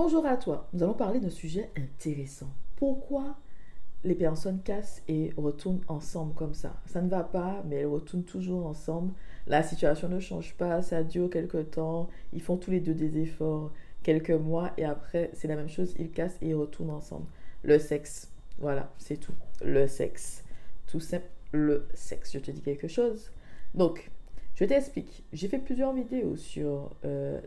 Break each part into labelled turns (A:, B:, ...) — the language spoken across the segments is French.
A: Bonjour à toi, nous allons parler d'un sujet intéressant. Pourquoi les personnes cassent et retournent ensemble comme ça? Ça ne va pas, mais elles retournent toujours ensemble. La situation ne change pas, ça dure quelques temps, ils font tous les deux des efforts, quelques mois, et après c'est la même chose, ils cassent et ils retournent ensemble. Le sexe, voilà, c'est tout. Le sexe. Tout simple, le sexe. Je te dis quelque chose. Donc, je t'explique. J'ai fait plusieurs vidéos sur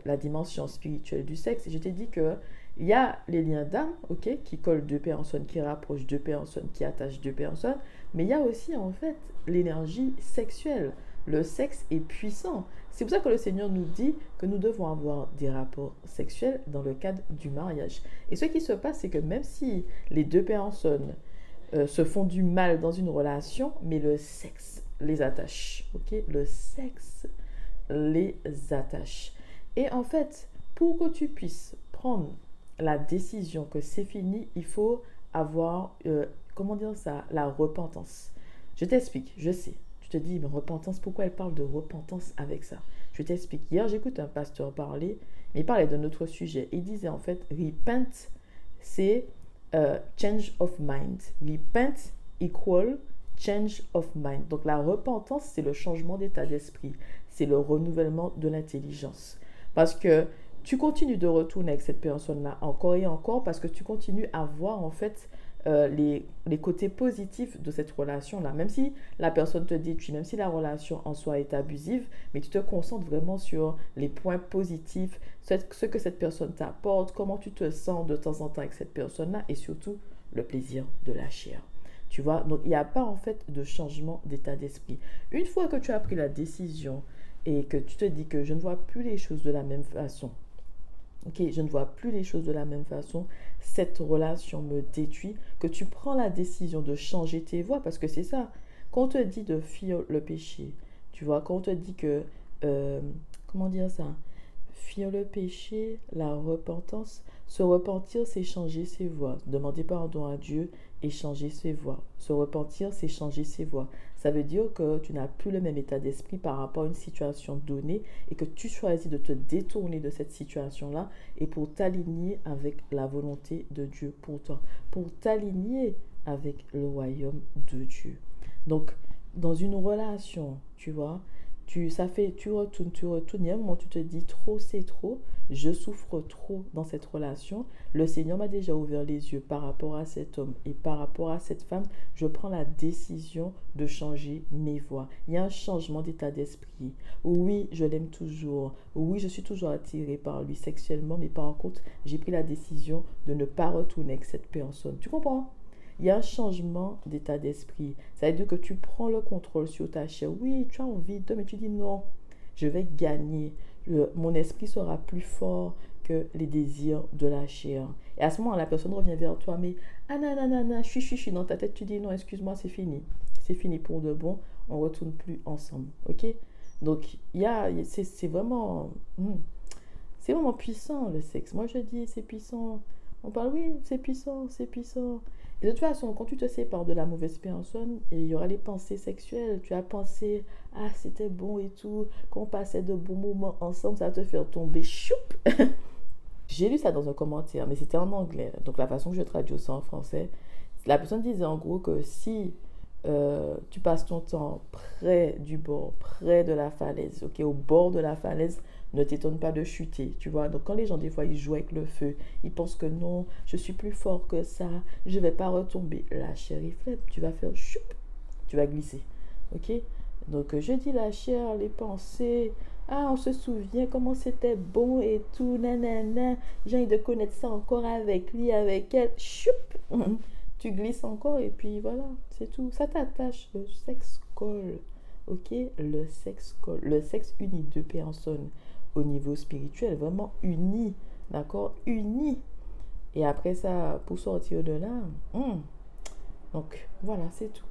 A: la dimension spirituelle du sexe et je t'ai dit que il y a les liens d'âme, ok, qui collent deux personnes, qui rapprochent deux personnes, qui attachent deux personnes, mais il y a aussi en fait l'énergie sexuelle. Le sexe est puissant. C'est pour ça que le Seigneur nous dit que nous devons avoir des rapports sexuels dans le cadre du mariage. Et ce qui se passe, c'est que même si les deux personnes se font du mal dans une relation, mais le sexe les attache. Ok, le sexe les attache. Et en fait, pour que tu puisses prendre la décision que c'est fini, il faut avoir, comment dire ça, la repentance. Je t'explique, je sais. Tu te dis, mais repentance, pourquoi elle parle de repentance avec ça? Je t'explique. Hier, j'écoute un pasteur parler, mais il parlait d'un autre sujet. Il disait en fait, repent, c'est change of mind. Repent equal change of mind. Donc la repentance, c'est le changement d'état d'esprit. C'est le renouvellement de l'intelligence. Parce que tu continues de retourner avec cette personne-là encore et encore parce que tu continues à voir en fait les côtés positifs de cette relation-là. Même si la personne te détruit, même si la relation en soi est abusive, mais tu te concentres vraiment sur les points positifs, ce que cette personne t'apporte, comment tu te sens de temps en temps avec cette personne-là et surtout le plaisir de la chair. Tu vois, donc il n'y a pas en fait de changement d'état d'esprit. Une fois que tu as pris la décision et que tu te dis que je ne vois plus les choses de la même façon, ok, je ne vois plus les choses de la même façon, cette relation me détruit, que tu prends la décision de changer tes voies, parce que c'est ça, quand on te dit de fuir le péché, tu vois, quand on te dit que, euh, comment dire ça, fuir le péché, la repentance, se repentir, c'est changer ses voies, demander pardon à Dieu et changer ses voies. Se repentir, c'est changer ses voies. Ça veut dire que tu n'as plus le même état d'esprit par rapport à une situation donnée et que tu choisis de te détourner de cette situation-là et pour t'aligner avec la volonté de Dieu pour toi, pour t'aligner avec le royaume de Dieu. Donc, dans une relation, tu vois, tu retournes, il y a un moment où tu te dis trop, c'est trop, je souffre trop dans cette relation. Le Seigneur m'a déjà ouvert les yeux par rapport à cet homme et par rapport à cette femme. Je prends la décision de changer mes voies. Il y a un changement d'état d'esprit. Oui, je l'aime toujours. Oui, je suis toujours attirée par lui sexuellement, mais par contre, j'ai pris la décision de ne pas retourner avec cette personne. Tu comprends? Il y a un changement d'état d'esprit. Ça veut dire que tu prends le contrôle sur ta chair. Oui, tu as envie de, mais tu dis non, je vais gagner. Mon esprit sera plus fort que les désirs de la chair. Et à ce moment, la personne revient vers toi, mais ah nanana, je suis dans ta tête, tu dis non, excuse-moi, c'est fini. C'est fini pour de bon, on ne retourne plus ensemble. Ok? Donc, c'est vraiment puissant le sexe. Moi, je dis c'est puissant. On parle, oui, c'est puissant, c'est puissant. Et de toute façon, quand tu te sépares de la mauvaise personne, il y aura les pensées sexuelles. Tu as pensé, ah, c'était bon et tout, qu'on passait de bons moments ensemble, ça va te faire tomber. Choup. J'ai lu ça dans un commentaire, mais c'était en anglais. Donc la façon que je traduis ça en français, la personne disait en gros que si tu passes ton temps près du bord, près de la falaise, ok, au bord de la falaise, ne t'étonne pas de chuter, tu vois. Donc quand les gens, des fois, ils jouent avec le feu, ils pensent que non, je suis plus fort que ça, je vais pas retomber. La chair est faible, tu vas faire choup, tu vas glisser, ok. Donc je dis la chair, les pensées, ah, on se souvient comment c'était bon et tout, nanana, j'ai envie de connaître ça encore avec lui, avec elle, choup, tu glisses encore et puis voilà, c'est tout. Ça t'attache, le sexe colle, ok? Le sexe colle. Le sexe unit deux personnes au niveau spirituel, vraiment unis, d'accord? Unis. Et après ça, pour sortir de là, donc voilà, c'est tout.